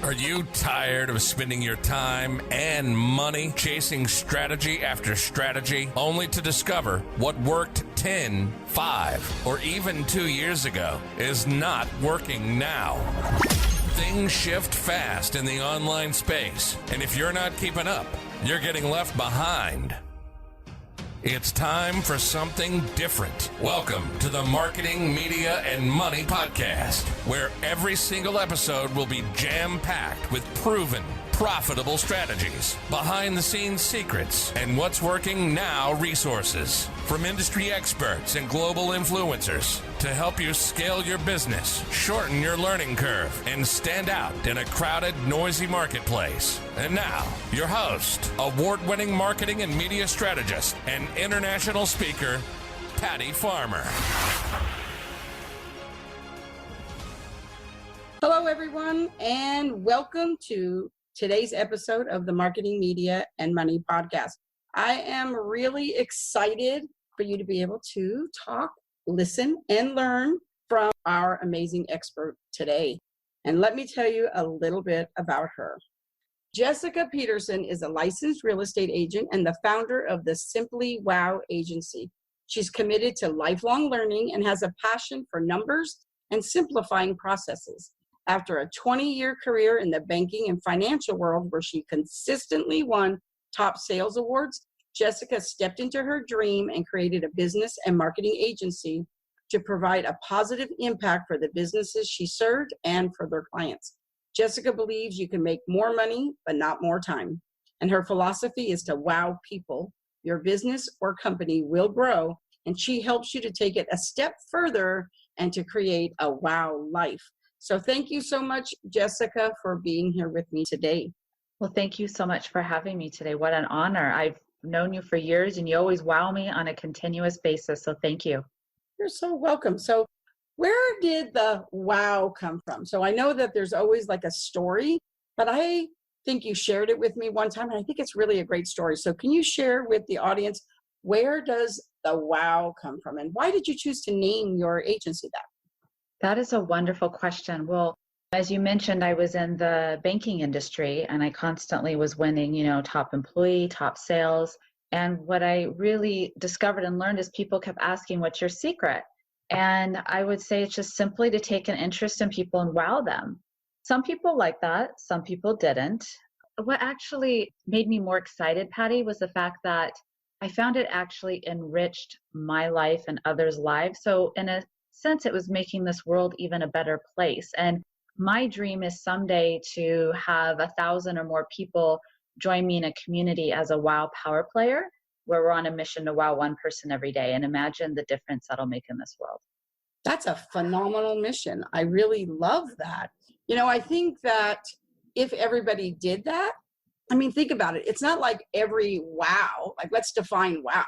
Are you tired of spending your time and money chasing strategy after strategy only to discover what worked 10, 5, or even 2 years ago is not working now? Things shift fast in the online space, and if you're not keeping up, you're getting left behind. It's time for something different. Welcome to the Marketing, Media, and Money Podcast, where every single episode will be jam-packed with proven, profitable strategies, behind-the-scenes secrets, and what's working now resources from industry experts and global influencers to help you scale your business, shorten your learning curve, and stand out in a crowded, noisy marketplace. And now, your host, award-winning marketing and media strategist, and international speaker, Patty Farmer. Hello, everyone, and welcome to today's episode of the Marketing, Media, and Money Podcast. I am really excited for you to be able to talk, listen, and learn from our amazing expert today. And let me tell you a little bit about her. Jessica Peterson is a licensed real estate agent and the founder of the Simply Wow agency. She's committed to lifelong learning and has a passion for numbers and simplifying processes. After a 20-year career in the banking and financial world where she consistently won top sales awards, Jessica stepped into her dream and created a business and marketing agency to provide a positive impact for the businesses she served and for their clients. Jessica believes you can make more money, but not more time. And her philosophy is to wow people. Your business or company will grow, and she helps you to take it a step further and to create a wow life. So thank you so much, Jessica, for being here with me today. Well, thank you so much for having me today. What an honor. I've known you for years and you always wow me on a continuous basis. So thank you. You're so welcome. So where did the wow come from? So I know that there's always like a story, but I think you shared it with me one time, and I think it's really a great story. So can you share with the audience, where does the wow come from? And why did you choose to name your agency that? That is a wonderful question. Well, as you mentioned, I was in the banking industry and I constantly was winning, top employee, top sales. And what I really discovered and learned is people kept asking, what's your secret? And I would say it's just simply to take an interest in people and wow them. Some people like that, some people didn't. What actually made me more excited, Patty, was the fact that I found it actually enriched my life and others' lives. So in a sense, it was making this world even a better place. And my dream is someday to have 1,000 or more people join me in a community as a wow power player, where we're on a mission to wow one person every day. And imagine the difference that'll make in this world. That's a phenomenal mission. I really love that. I think that if everybody did that, think about it. It's not like every wow, like let's define wow.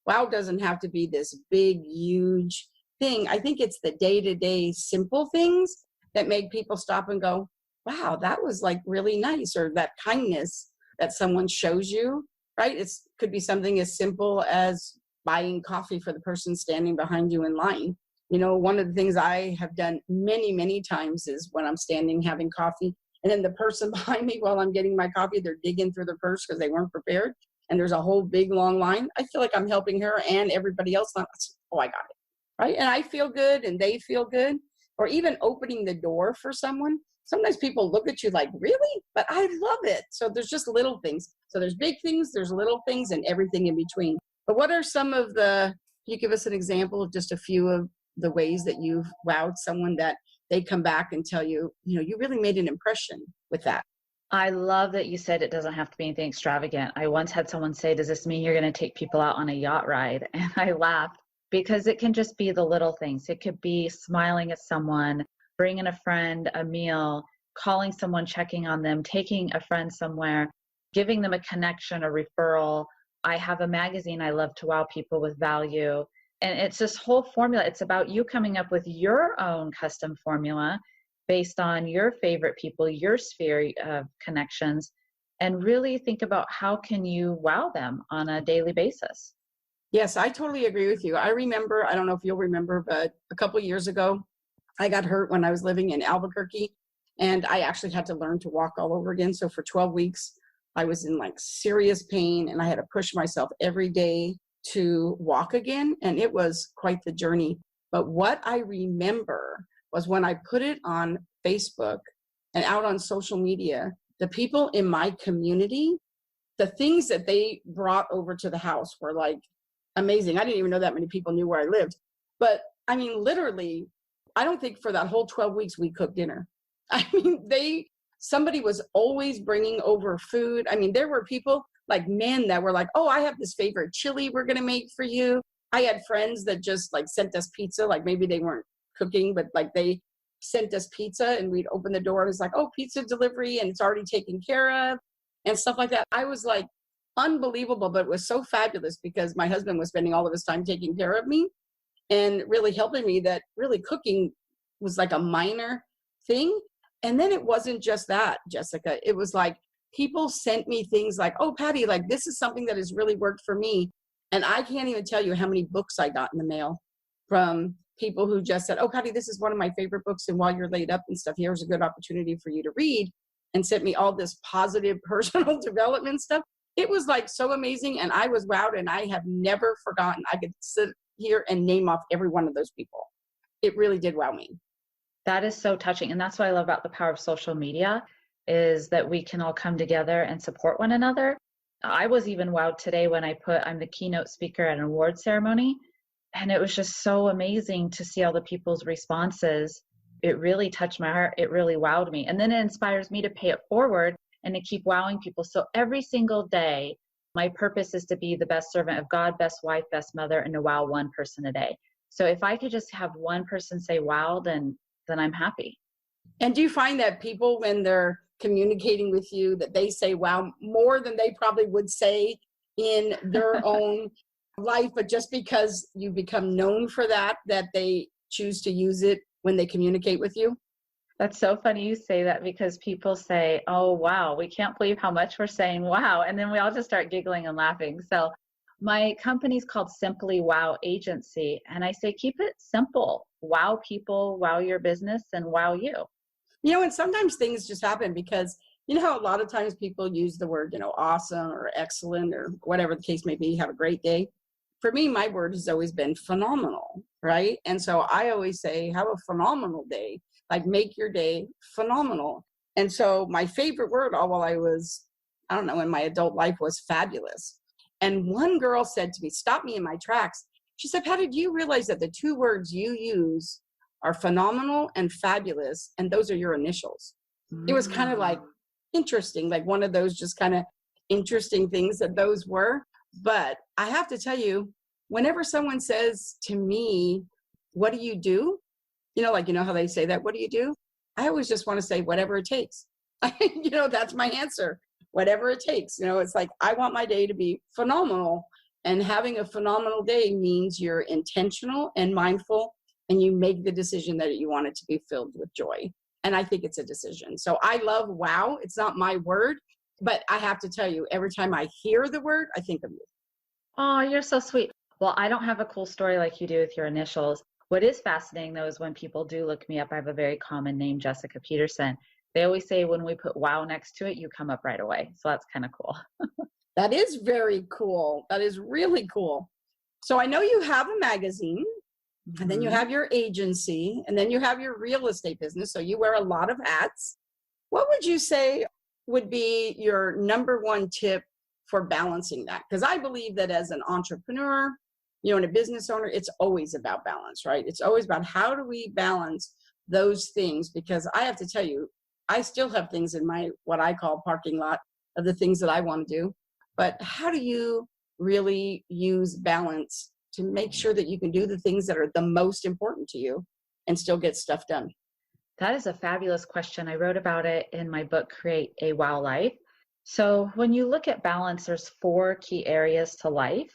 Wow doesn't have to be this big, huge thing. I think it's the day-to-day simple things that make people stop and go, wow, that was like really nice, or that kindness that someone shows you, right? It could be something as simple as buying coffee for the person standing behind you in line. One of the things I have done many, many times is when I'm standing having coffee, and then the person behind me while I'm getting my coffee, they're digging through their purse because they weren't prepared, and there's a whole big long line. I feel like I'm helping her and everybody else. Oh, I got it. Right? And I feel good and they feel good. Or even opening the door for someone. Sometimes people look at you like, really? But I love it. So there's just little things. So there's big things, there's little things, and everything in between. But what are some of can you give us an example of just a few of the ways that you've wowed someone that they come back and tell you, you really made an impression with that? I love that you said it doesn't have to be anything extravagant. I once had someone say, does this mean you're going to take people out on a yacht ride? And I laughed. Because it can just be the little things. It could be smiling at someone, bringing a friend a meal, calling someone, checking on them, taking a friend somewhere, giving them a connection, a referral. I have a magazine I love to wow people with value. And it's this whole formula. It's about you coming up with your own custom formula based on your favorite people, your sphere of connections, and really think about how can you wow them on a daily basis. Yes, I totally agree with you. I remember, I don't know if you'll remember, but a couple of years ago, I got hurt when I was living in Albuquerque. And I actually had to learn to walk all over again. So for 12 weeks, I was in like serious pain and I had to push myself every day to walk again. And it was quite the journey. But what I remember was when I put it on Facebook and out on social media, the people in my community, the things that they brought over to the house were like amazing. I didn't even know that many people knew where I lived. But I mean, literally, I don't think for that whole 12 weeks we cooked dinner. I mean, somebody was always bringing over food. I mean, there were people like men that were like, oh, I have this favorite chili we're going to make for you. I had friends that just like sent us pizza. Like maybe they weren't cooking, but like they sent us pizza and we'd open the door and it's like, oh, pizza delivery and it's already taken care of and stuff like that. I was like unbelievable, but it was so fabulous because my husband was spending all of his time taking care of me and really helping me, that really cooking was like a minor thing. And then it wasn't just that, Jessica. It was like people sent me things like, oh, Patty, like this is something that has really worked for me. And I can't even tell you how many books I got in the mail from people who just said, oh, Patty, this is one of my favorite books. And while you're laid up and stuff, here's a good opportunity for you to read, and sent me all this positive personal development stuff. It was like so amazing. And I was wowed, and I have never forgotten. I could sit here and name off every one of those people. It really did wow me. That is so touching. And that's what I love about the power of social media, is that we can all come together and support one another. I was even wowed today when I'm the keynote speaker at an award ceremony. And it was just so amazing to see all the people's responses. It really touched my heart. It really wowed me. And then it inspires me to pay it forward and to keep wowing people. So every single day, my purpose is to be the best servant of God, best wife, best mother, and to wow one person a day. So if I could just have one person say wow, then I'm happy. And do you find that people, when they're communicating with you, that they say wow more than they probably would say in their own life, but just because you become known for that they choose to use it when they communicate with you? That's so funny you say that, because people say, oh, wow, we can't believe how much we're saying wow. And then we all just start giggling and laughing. So my company's called Simply Wow Agency. And I say, keep it simple. Wow people, wow your business, and wow you. You know, and sometimes things just happen because, you know, how a lot of times people use the word, you know, awesome or excellent or whatever the case may be, have a great day. For me, my word has always been phenomenal, right? And so I always say, have a phenomenal day, like make your day phenomenal. And so my favorite word all while I was, I don't know, in my adult life was fabulous. And one girl said to me, stopped me in my tracks. She said, Patty, do you realize that the two words you use are phenomenal and fabulous, and those are your initials? It was kind of like interesting, like one of those just kind of interesting things that those were. But I have to tell you, whenever someone says to me, what do you do? You know, like, you know how they say that, what do you do? I always just want to say, whatever it takes. You know, that's my answer. Whatever it takes. You know, it's like, I want my day to be phenomenal. And having a phenomenal day means you're intentional and mindful, and you make the decision that you want it to be filled with joy. And I think it's a decision. So I love wow. It's not my word, but I have to tell you, every time I hear the word, I think of you. Oh, you're so sweet. Well, I don't have a cool story like you do with your initials. What is fascinating, though, is when people do look me up, I have a very common name, Jessica Peterson. They always say when we put wow next to it, you come up right away. So that's kind of cool. That is very cool. That is really cool. So I know you have a magazine, and then you have your agency, and then you have your real estate business. So you wear a lot of hats. What would you say would be your number one tip for balancing that? Because I believe that as an entrepreneur, you know, and a business owner, it's always about balance, right? It's always about how do we balance those things? Because I have to tell you, I still have things in my, what I call parking lot of the things that I want to do. But how do you really use balance to make sure that you can do the things that are the most important to you and still get stuff done? That is a fabulous question. I wrote about it in my book, Create a Wow Life. So when you look at balance, there's 4 key areas to life.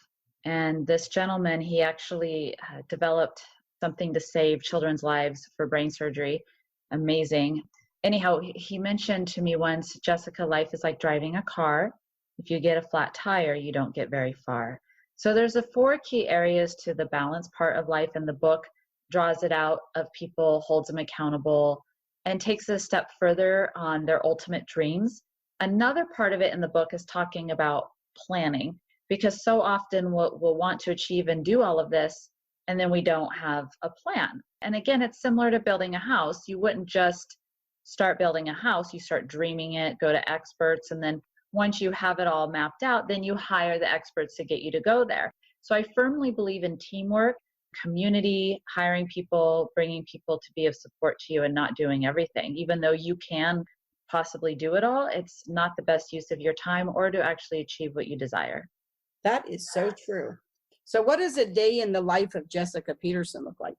And this gentleman, he actually developed something to save children's lives for brain surgery. Amazing. Anyhow, he mentioned to me once, Jessica, life is like driving a car. If you get a flat tire, you don't get very far. So there's a 4 key areas to the balance part of life, and the book draws it out of people, holds them accountable. and takes it a step further on their ultimate dreams. Another part of it in the book is talking about planning, because so often we'll want to achieve and do all of this, and then we don't have a plan. And again, it's similar to building a house. You wouldn't just start building a house, you start dreaming it, go to experts, and then once you have it all mapped out, then you hire the experts to get you to go there. So I firmly believe in teamwork, community, hiring people, bringing people to be of support to you, and not doing everything. Even though you can possibly do it all, it's not the best use of your time or to actually achieve what you desire. That is so true. So what does a day in the life of Jessica Peterson look like?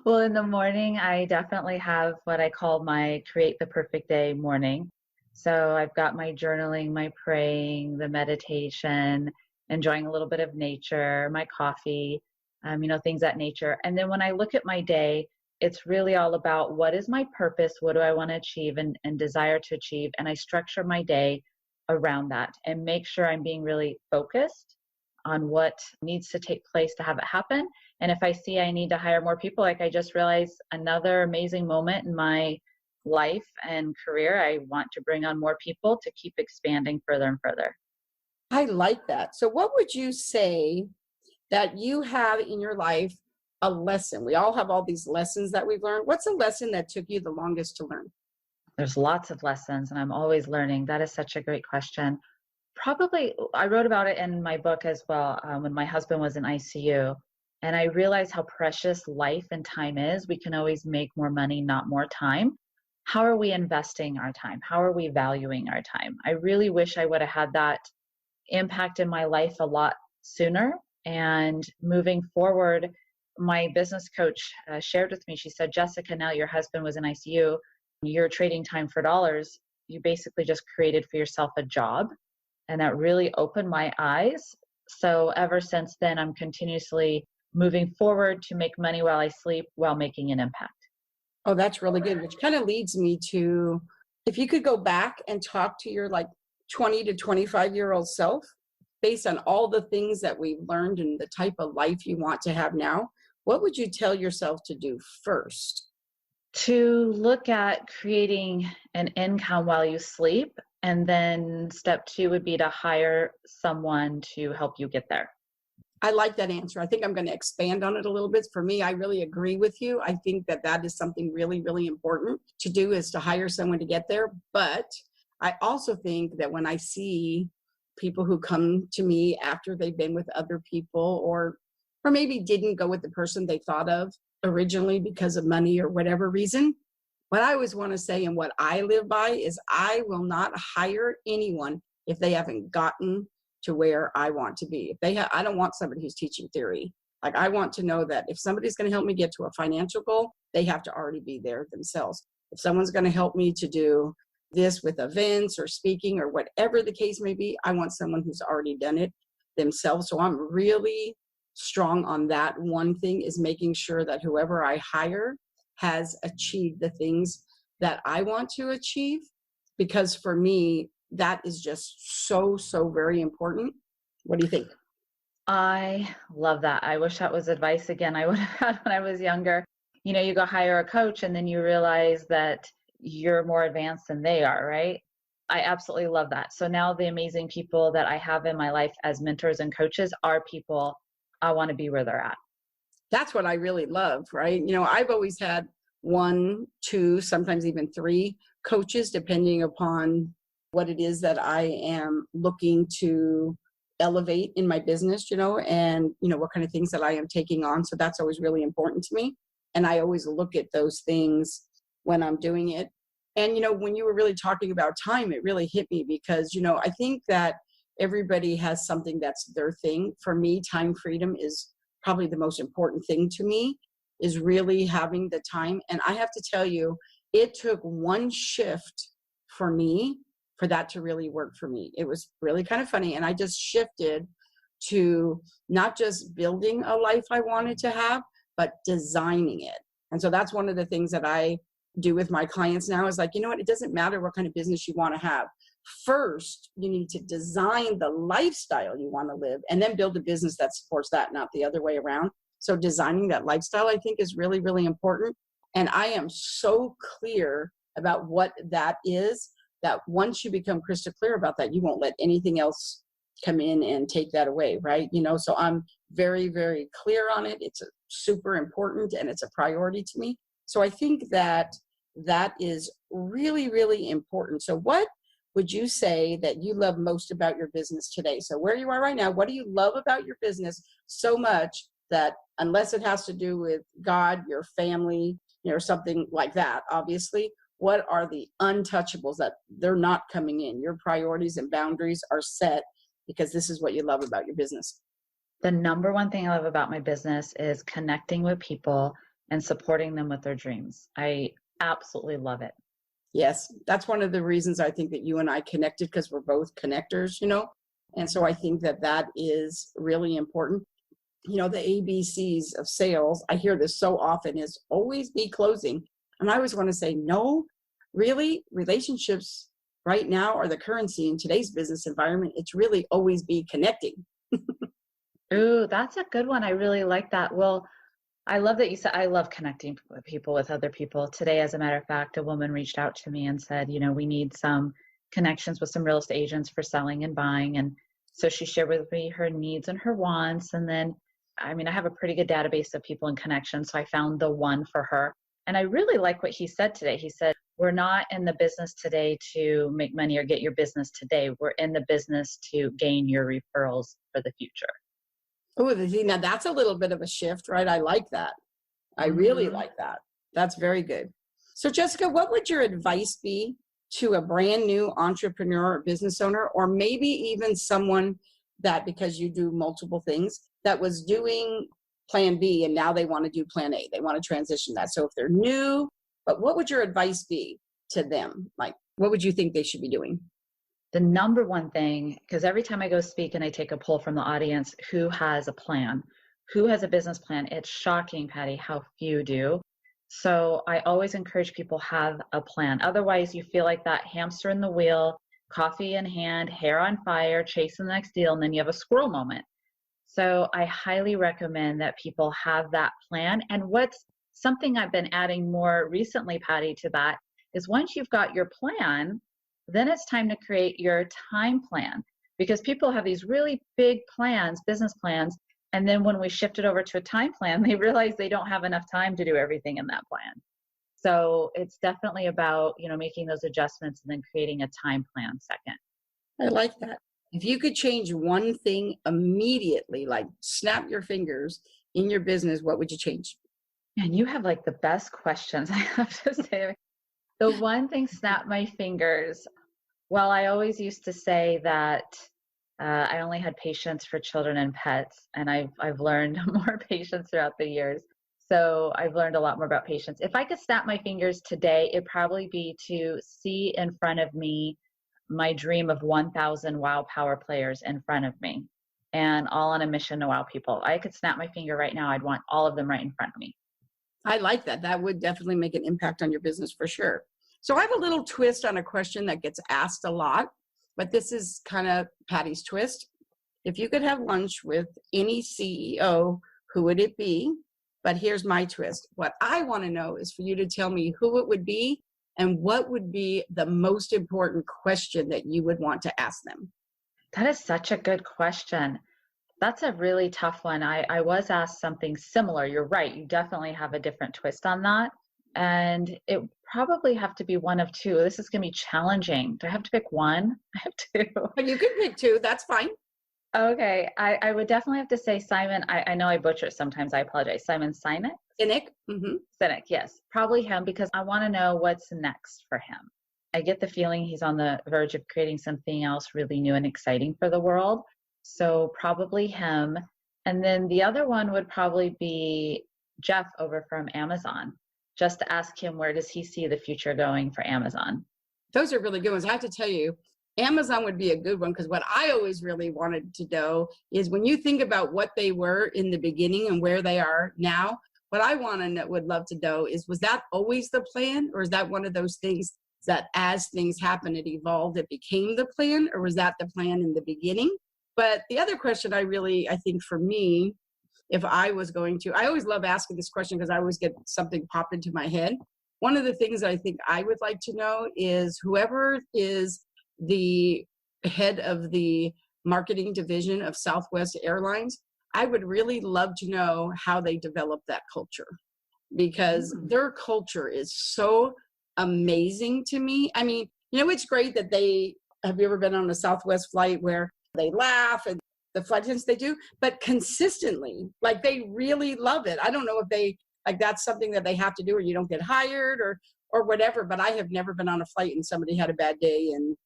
Well, in the morning, I definitely have what I call my create the perfect day morning. So I've got my journaling, my praying, the meditation, enjoying a little bit of nature, my coffee, things that nature. And then when I look at my day, it's really all about what is my purpose? What do I want to achieve and desire to achieve? And I structure my day around that and make sure I'm being really focused on what needs to take place to have it happen. And if I see I need to hire more people, like I just realized another amazing moment in my life and career, I want to bring on more people to keep expanding further and further. I like that. So what would you say that you have in your life a lesson? We all have all these lessons that we've learned. What's a lesson that took you the longest to learn? There's lots of lessons, and I'm always learning. That is such a great question. Probably, I wrote about it in my book as well, when my husband was in ICU. And I realized how precious life and time is. We can always make more money, not more time. How are we investing our time? How are we valuing our time? I really wish I would have had that impact in my life a lot sooner. And moving forward, my business coach shared with me, she said, Jessica, now your husband was in ICU, you're trading time for dollars. You basically just created for yourself a job. And that really opened my eyes. So ever since then, I'm continuously moving forward to make money while I sleep, while making an impact. Oh, that's really good, which kind of leads me to, if you could go back and talk to your 20 to 25-year-old self, based on all the things that we've learned and the type of life you want to have now, what would you tell yourself to do first? To look at creating an income while you sleep. And then step 2 would be to hire someone to help you get there. I like that answer. I think I'm going to expand on it a little bit. For me, I really agree with you. I think that that is something really, really important to do, is to hire someone to get there. But I also think that when I see people who come to me after they've been with other people, or maybe didn't go with the person they thought of originally because of money or whatever reason, what I always want to say and what I live by is I will not hire anyone if they haven't gotten to where I want to be. If I don't want somebody who's teaching theory. I want to know that if somebody's going to help me get to a financial goal, they have to already be there themselves. If someone's going to help me to do this with events or speaking or whatever the case may be, I want someone who's already done it themselves. So I'm really strong on that. One thing is making sure that whoever I hire has achieved the things that I want to achieve, because for me, that is just so, so very important. What do you think? I love that. I wish that was advice again I would have had when I was younger. You go hire a coach and then you realize that you're more advanced than they are, right? I absolutely love that. So now the amazing people that I have in my life as mentors and coaches are people I want to be where they're at. That's what I really love, right? I've always had 1, 2, sometimes even 3 coaches, depending upon what it is that I am looking to elevate in my business, and what kind of things that I am taking on. So that's always really important to me. And I always look at those things when I'm doing it. And, when you were really talking about time, it really hit me because, I think that everybody has something that's their thing. For me, time freedom is probably the most important thing to me, is really having the time. And I have to tell you, it took one shift for me for that to really work for me. It was really kind of funny. And I just shifted to not just building a life I wanted to have, but designing it. And so that's one of the things that I do with my clients now is it doesn't matter what kind of business you want to have. First, you need to design the lifestyle you want to live and then build a business that supports that, not the other way around. So designing that lifestyle, I think, is really, really important. And I am so clear about what that is, that once you become crystal clear about that, you won't let anything else come in and take that away, right? So I'm very, very clear on it. It's super important and it's a priority to me. So I think that that is really, really important. So what would you say that you love most about your business today? So where you are right now, what do you love about your business so much that, unless it has to do with God, your family, something like that, obviously, what are the untouchables that they're not coming in? Your priorities and boundaries are set because this is what you love about your business. The number one thing I love about my business is connecting with people and supporting them with their dreams. I absolutely love it. Yes, that's one of the reasons I think that you and I connected, because we're both connectors, And so I think that that is really important. The ABCs of sales, I hear this so often, is always be closing. And I always want to say, no, really, relationships right now are the currency in today's business environment. It's really always be connecting. Ooh, that's a good one. I really like that. Well, I love that you said, I love connecting with people with other people. Today, as a matter of fact, a woman reached out to me and said, we need some connections with some real estate agents for selling and buying. And so she shared with me her needs and her wants. And then, I have a pretty good database of people and connections. So I found the one for her. And I really like what he said today. He said, we're not in the business today to make money or get your business today. We're in the business to gain your referrals for the future. Oh, now that's a little bit of a shift, right? I like that. I really like that. That's very good. So Jessica, what would your advice be to a brand new entrepreneur or business owner, or maybe even someone that, because you do multiple things, that was doing plan B and now they want to do plan A? They want to transition that. So if they're new, but what would your advice be to them? Like, what would you think they should be doing? The number one thing, because every time I go speak and I take a poll from the audience, who has a plan? Who has a business plan? It's shocking, Patty, how few do. So I always encourage people have a plan. Otherwise, you feel like that hamster in the wheel, coffee in hand, hair on fire, chasing the next deal, and then you have a squirrel moment. So I highly recommend that people have that plan. And what's something I've been adding more recently, Patty, to that is, once you've got your plan, then it's time to create your time plan, because people have these really big plans, business plans. And then when we shift it over to a time plan, they realize they don't have enough time to do everything in that plan. So it's definitely about, making those adjustments and then creating a time plan second. I like that. If you could change one thing immediately, like snap your fingers in your business, what would you change? And you have like the best questions, I have to say. The one thing, snap my fingers. Well, I always used to say that I only had patience for children and pets, and I've learned more patience throughout the years. So I've learned a lot more about patience. If I could snap my fingers today, it'd probably be to see in front of me my dream of 1,000 WOW Power players in front of me, and all on a mission to wow people. I could snap my finger right now. I'd want all of them right in front of me. I like that. That would definitely make an impact on your business for sure. So I have a little twist on a question that gets asked a lot, but this is kind of Patty's twist. If you could have lunch with any CEO, who would it be? But here's my twist. What I want to know is for you to tell me who it would be and what would be the most important question that you would want to ask them. That is such a good question. That's a really tough one. I was asked something similar. You're right. You definitely have a different twist on that. And it probably have to be one of two. This is going to be challenging. Do I have to pick one? I have two. But you could pick two. That's fine. Okay. I would definitely have to say Simon. I know I butcher it sometimes. I apologize. Simon Sinek? Sinek? Mm-hmm. Sinek, yes. Probably him, because I want to know what's next for him. I get the feeling he's on the verge of creating something else really new and exciting for the world. So probably him. And then the other one would probably be Jeff over from Amazon, just to ask him, where does he see the future going for Amazon? Those are really good ones. I have to tell you, Amazon would be a good one, because what I always really wanted to know is, when you think about what they were in the beginning and where they are now, what I would love to know is, was that always the plan, or is that one of those things that as things happen, it evolved, it became the plan, or was that the plan in the beginning? But the other question I think for me if I was going to, I always love asking this question because I always get something pop into my head. One of the things that I think I would like to know is whoever is the head of the marketing division of Southwest Airlines, I would really love to know how they develop that culture, because their culture is so amazing to me. I mean, it's great that have you ever been on a Southwest flight where they laugh and the flight attendants, they do, but consistently, like they really love it. I don't know if that's something that they have to do or you don't get hired or whatever, but I have never been on a flight and somebody had a bad day and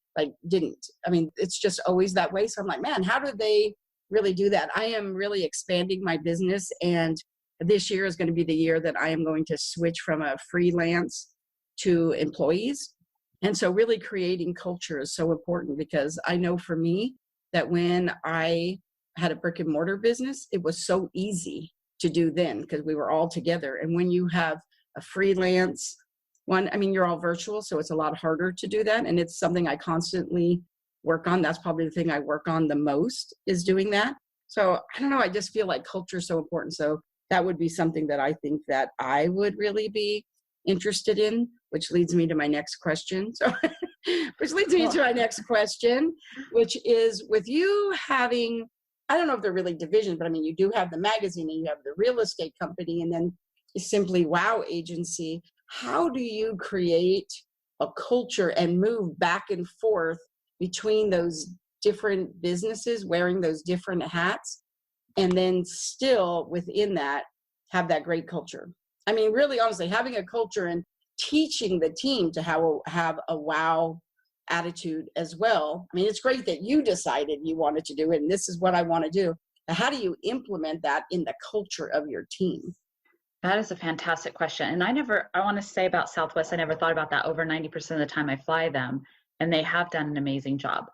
didn't. I mean, it's just always that way. So I'm like, man, how do they really do that? I am really expanding my business, and this year is going to be the year that I am going to switch from a freelance to employees. And so really creating culture is so important, because I know for me that when I had a brick and mortar business, it was so easy to do then because we were all together. And when you have a freelance one, I mean, you're all virtual, so it's a lot harder to do that. And it's something I constantly work on. That's probably the thing I work on the most, is doing that. So I don't know, I just feel like culture is so important. So that would be something that I think that I would really be interested in, which leads me to my next question. So, which leads me to my next question, which is, with you having, I don't know if they're really divisions, but I mean, you do have the magazine and you have the real estate company and then Simply Wow agency. How do you create a culture and move back and forth between those different businesses, wearing those different hats, and then still within that have that great culture? I mean, really, honestly, having a culture and teaching the team to have a wow attitude as well. I mean, it's great that you decided you wanted to do it and this is what I want to do. But how do you implement that in the culture of your team? That is a fantastic question. And I want to say about Southwest, I never thought about that. Over 90% of the time I fly them, and they have done an amazing job.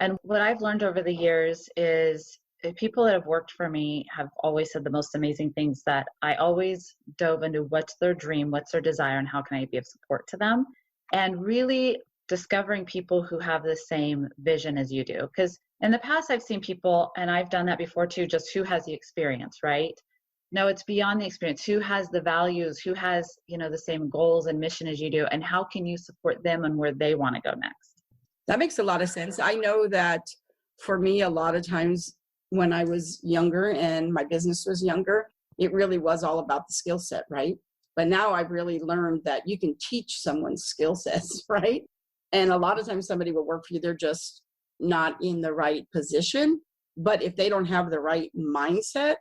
And what I've learned over the years is people that have worked for me have always said the most amazing things, that I always dove into what's their dream, what's their desire, and how can I be of support to them? And really discovering people who have the same vision as you do. Because in the past, I've seen people, and I've done that before too, just who has the experience, right? No, it's beyond the experience. Who has the values? Who has, the same goals and mission as you do? And how can you support them and where they want to go next? That makes a lot of sense. I know that for me, a lot of times when I was younger and my business was younger, it really was all about the skill set, right? But now I've really learned that you can teach someone's skill sets, right? And a lot of times somebody will work for you, they're just not in the right position. But if they don't have the right mindset,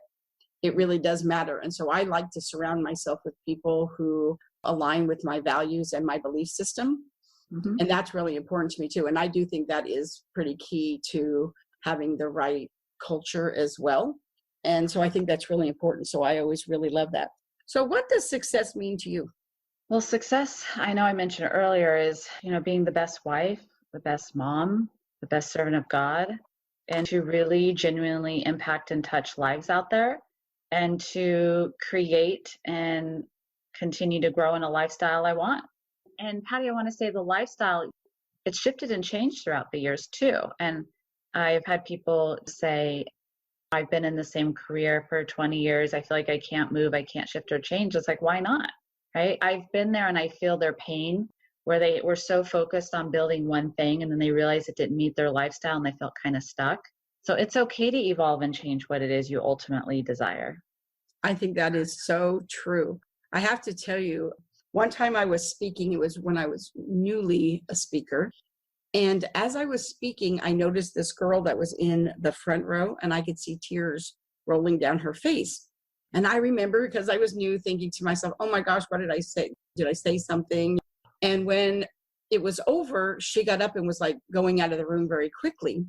it really does matter. And so I like to surround myself with people who align with my values and my belief system. Mm-hmm. And that's really important to me too. And I do think that is pretty key to having the right culture as well. And so I think that's really important. So I always really love that. So what does success mean to you? Well, success, I know I mentioned earlier, is, being the best wife, the best mom, the best servant of God, and to really genuinely impact and touch lives out there, and to create and continue to grow in a lifestyle I want. And Patty, I want to say the lifestyle, it's shifted and changed throughout the years too. And I've had people say, I've been in the same career for 20 years. I feel like I can't move, I can't shift or change. It's like, why not? Right? I've been there and I feel their pain, where they were so focused on building one thing and then they realized it didn't meet their lifestyle and they felt kind of stuck. So it's okay to evolve and change what it is you ultimately desire. I think that is so true. I have to tell you, one time I was speaking, it was when I was newly a speaker. And as I was speaking, I noticed this girl that was in the front row and I could see tears rolling down her face. And I remember, because I was new, thinking to myself, oh my gosh, what did I say? Did I say something? And when it was over, she got up and was like going out of the room very quickly.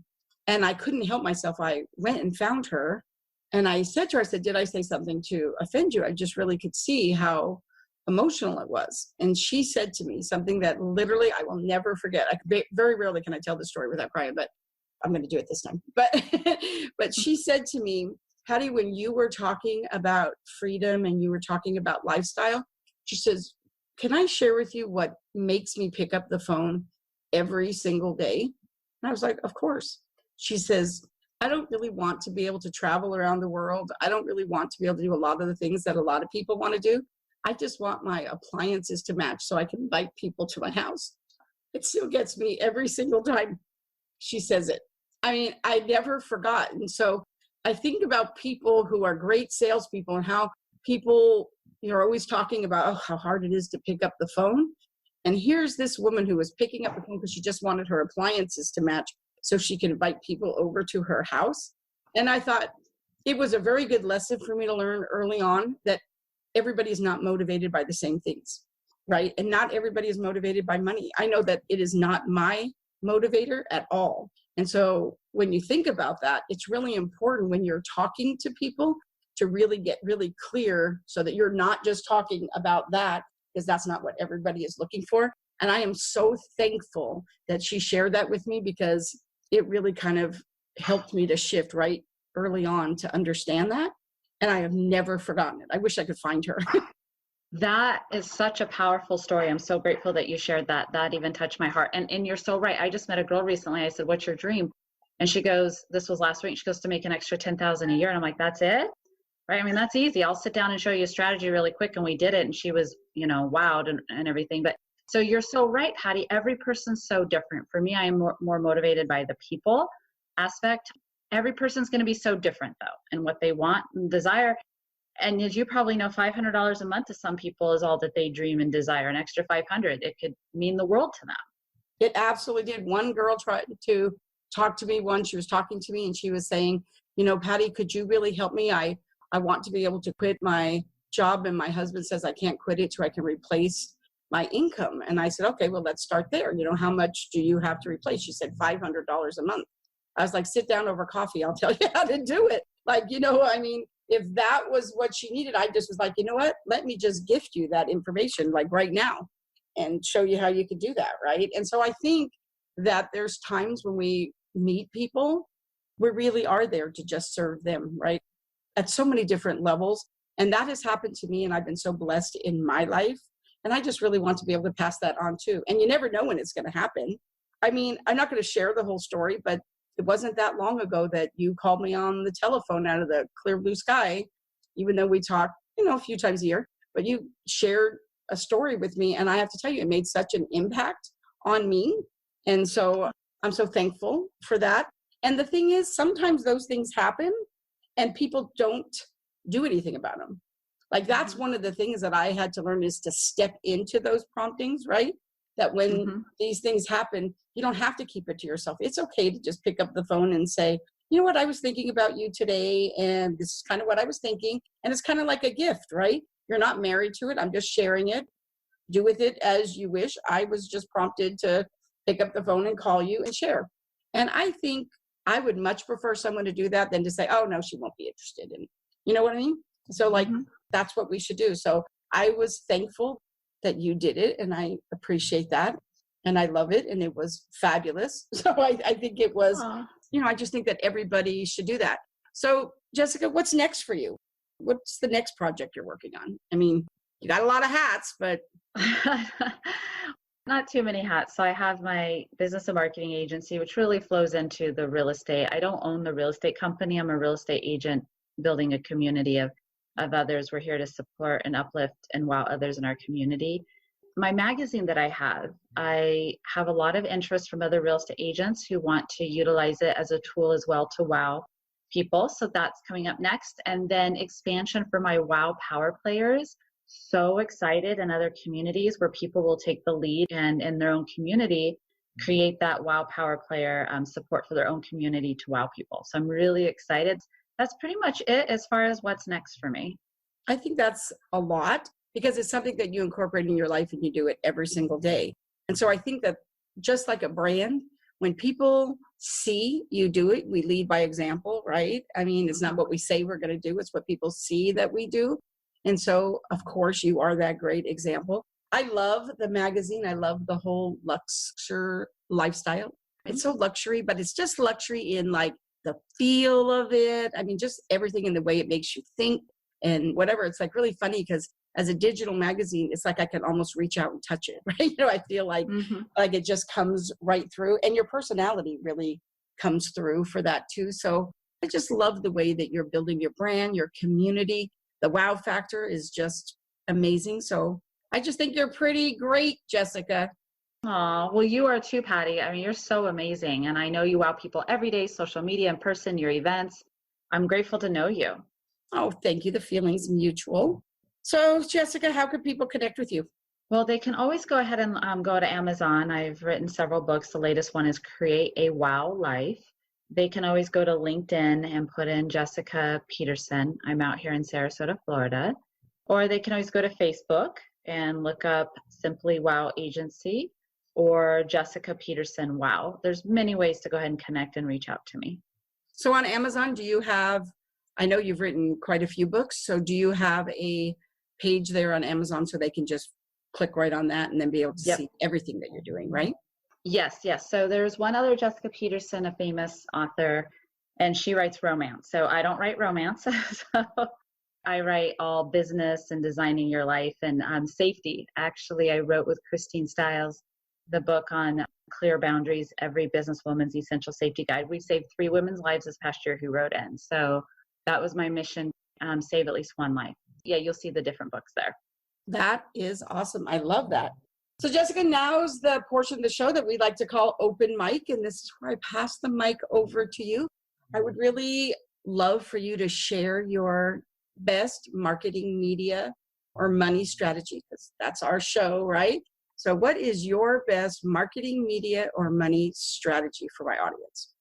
And I couldn't help myself. I went and found her. And I said to her, I said, did I say something to offend you? I just really could see how emotional it was. And she said to me something that literally I will never forget. Very rarely can I tell this story without crying, but I'm going to do it this time. But she said to me, Patty, when you were talking about freedom and you were talking about lifestyle, she says, can I share with you what makes me pick up the phone every single day? And I was like, of course. She says, I don't really want to be able to travel around the world. I don't really want to be able to do a lot of the things that a lot of people want to do. I just want my appliances to match so I can invite people to my house. It still gets me every single time she says it. I mean, I never forgot. And so I think about people who are great salespeople and how people, are always talking about how hard it is to pick up the phone. And here's this woman who was picking up the phone because she just wanted her appliances to match so she could invite people over to her house. And I thought it was a very good lesson for me to learn early on that everybody's not motivated by the same things, right? And not everybody is motivated by money. I know that it is not my motivator at all. And so when you think about that, it's really important when you're talking to people to really get really clear so that you're not just talking about that, because that's not what everybody is looking for. And I am so thankful that she shared that with me, because it really kind of helped me to shift right early on to understand that. And I have never forgotten it. I wish I could find her. That is such a powerful story. I'm so grateful that you shared that. That even touched my heart. And you're so right. I just met a girl recently. I said, "What's your dream?" And she goes, this was last week, she goes, "To make an extra 10,000 a year." And I'm like, "That's it?" Right? I mean, that's easy. I'll sit down and show you a strategy really quick. And we did it. And she was, wowed and everything. But so you're so right, Patty. Every person's so different. For me, I am more motivated by the people aspect. Every person's going to be so different, though, and what they want and desire. And as you probably know, $500 a month to some people is all that they dream and desire. An extra 500, it could mean the world to them. It absolutely did. One girl tried to talk to me once. She was talking to me and she was saying, "Patty, could you really help me? I want to be able to quit my job, and my husband says I can't quit it so I can replace my income." And I said, "Okay, well, let's start there. How much do you have to replace?" She said, $500 a month. I was like, "Sit down over coffee. I'll tell you how to do it." If that was what she needed, I just was like, "You know what? Let me just gift you that information like right now and show you how you could do that." Right. And so I think that there's times when we meet people, we really are there to just serve them, right? At so many different levels. And that has happened to me. And I've been so blessed in my life. And I just really want to be able to pass that on too. And you never know when it's going to happen. I'm not going to share the whole story, but it wasn't that long ago that you called me on the telephone out of the clear blue sky, even though we talk, a few times a year, but you shared a story with me. And I have to tell you, it made such an impact on me. And so I'm so thankful for that. And the thing is, sometimes those things happen and people don't do anything about them. Like that's one of the things that I had to learn, is to step into those promptings, right? That when these things happen, you don't have to keep it to yourself. It's okay to just pick up the phone and say, "You know what, I was thinking about you today, and this is kind of what I was thinking." And it's kind of like a gift, right? You're not married to it. I'm just sharing it. Do with it as you wish. I was just prompted to pick up the phone and call you and share. And I think I would much prefer someone to do that than to say, "Oh, no, she won't be interested in," you know what I mean? So that's what we should do. So I was thankful that you did it, and I appreciate that, and I love it, and it was fabulous. So I think it was, I just think that everybody should do that. So Jessica, what's next for you? What's the next project you're working on? You got a lot of hats, but not too many hats. So I have my business and marketing agency, which really flows into the real estate. I don't own the real estate company. I'm a real estate agent building a community of others. We're here to support and uplift and wow others in our community. My magazine that I have a lot of interest from other real estate agents who want to utilize it as a tool as well to wow people. So that's coming up next. And then expansion for my wow power players. So excited in other communities where people will take the lead and in their own community create that wow power player support for their own community to wow people. So I'm really excited. That's pretty much it as far as what's next for me. I think that's a lot, because it's something that you incorporate in your life and you do it every single day. And so I think that just like a brand, when people see you do it, we lead by example, right? It's not what we say we're going to do, it's what people see that we do. And so, of course, you are that great example. I love the magazine. I love the whole luxury lifestyle. It's so luxury, but it's just luxury in like the feel of it. Just everything in the way it makes you think and whatever. It's like really funny because as a digital magazine, it's like I can almost reach out and touch it, right? I feel like it just comes right through, and your personality really comes through for that too. So I just love the way that you're building your brand, your community. The wow factor is just amazing. So I just think you're pretty great, Jessica. Oh, well, you are too, Patty. I mean, you're so amazing. And I know you wow people every day, social media, in person, your events. I'm grateful to know you. Oh, thank you. The feeling's mutual. So, Jessica, how could people connect with you? Well, they can always go ahead and go to Amazon. I've written several books. The latest one is Create a Wow Life. They can always go to LinkedIn and put in Jessica Peterson. I'm out here in Sarasota, Florida. Or they can always go to Facebook and look up Simply Wow Agency or Jessica Peterson Wow. There's many ways to go ahead and connect and reach out to me. So on Amazon, do you have, I know you've written quite a few books, so do you have a page there on Amazon so they can just click right on that and then be able to see everything that you're doing, right? Yes. So there's one other Jessica Peterson, a famous author, and she writes romance. So I don't write romance. So I write all business and designing your life and safety. Actually, I wrote with Christine Stiles the book on clear boundaries, every businesswoman's essential safety guide. We saved 3 women's lives this past year who wrote in. So that was my mission, save at least one life. Yeah, you'll see the different books there. That is awesome. I love that. So Jessica, now's the portion of the show that we like to call Open Mic, and this is where I pass the mic over to you. I would really love for you to share your best marketing, media, or money strategy, because that's our show, right? So what is your best marketing, media, or money strategy for my audience?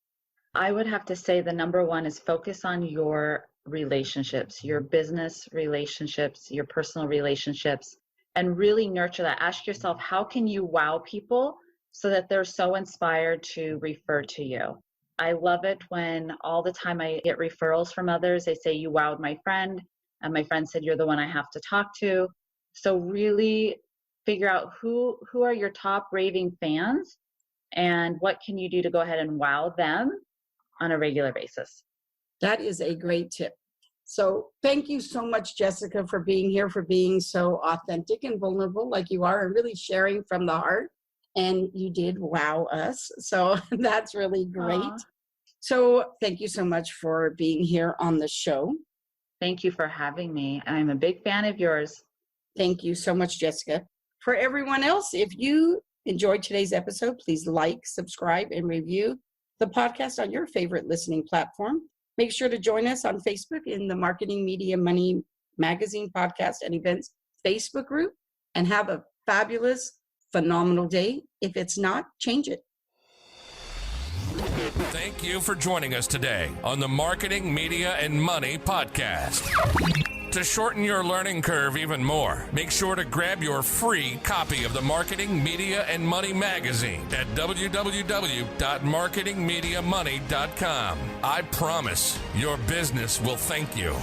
I would have to say the number one is focus on your relationships, your business relationships, your personal relationships, and really nurture that. Ask yourself, how can you wow people so that they're so inspired to refer to you? I love it when all the time I get referrals from others. They say, you wowed my friend, and my friend said, you're the one I have to talk to. So really figure out who are your top raving fans and what can you do to go ahead and wow them on a regular basis. That is a great tip. So thank you so much, Jessica, for being here, for being so authentic and vulnerable like you are, and really sharing from the heart. And you did wow us. So that's really great. Aww. So thank you so much for being here on the show. Thank you for having me. I'm a big fan of yours. Thank you so much, Jessica. For everyone else, if you enjoyed today's episode, please like, subscribe, and review the podcast on your favorite listening platform. Make sure to join us on Facebook in the Marketing, Media, Money Magazine Podcast and Events Facebook group, and have a fabulous, phenomenal day. If it's not, change it. Thank you for joining us today on the Marketing, Media, and Money Podcast. To shorten your learning curve even more, make sure to grab your free copy of the Marketing, Media, and Money magazine at www.marketingmediamoney.com. I promise your business will thank you.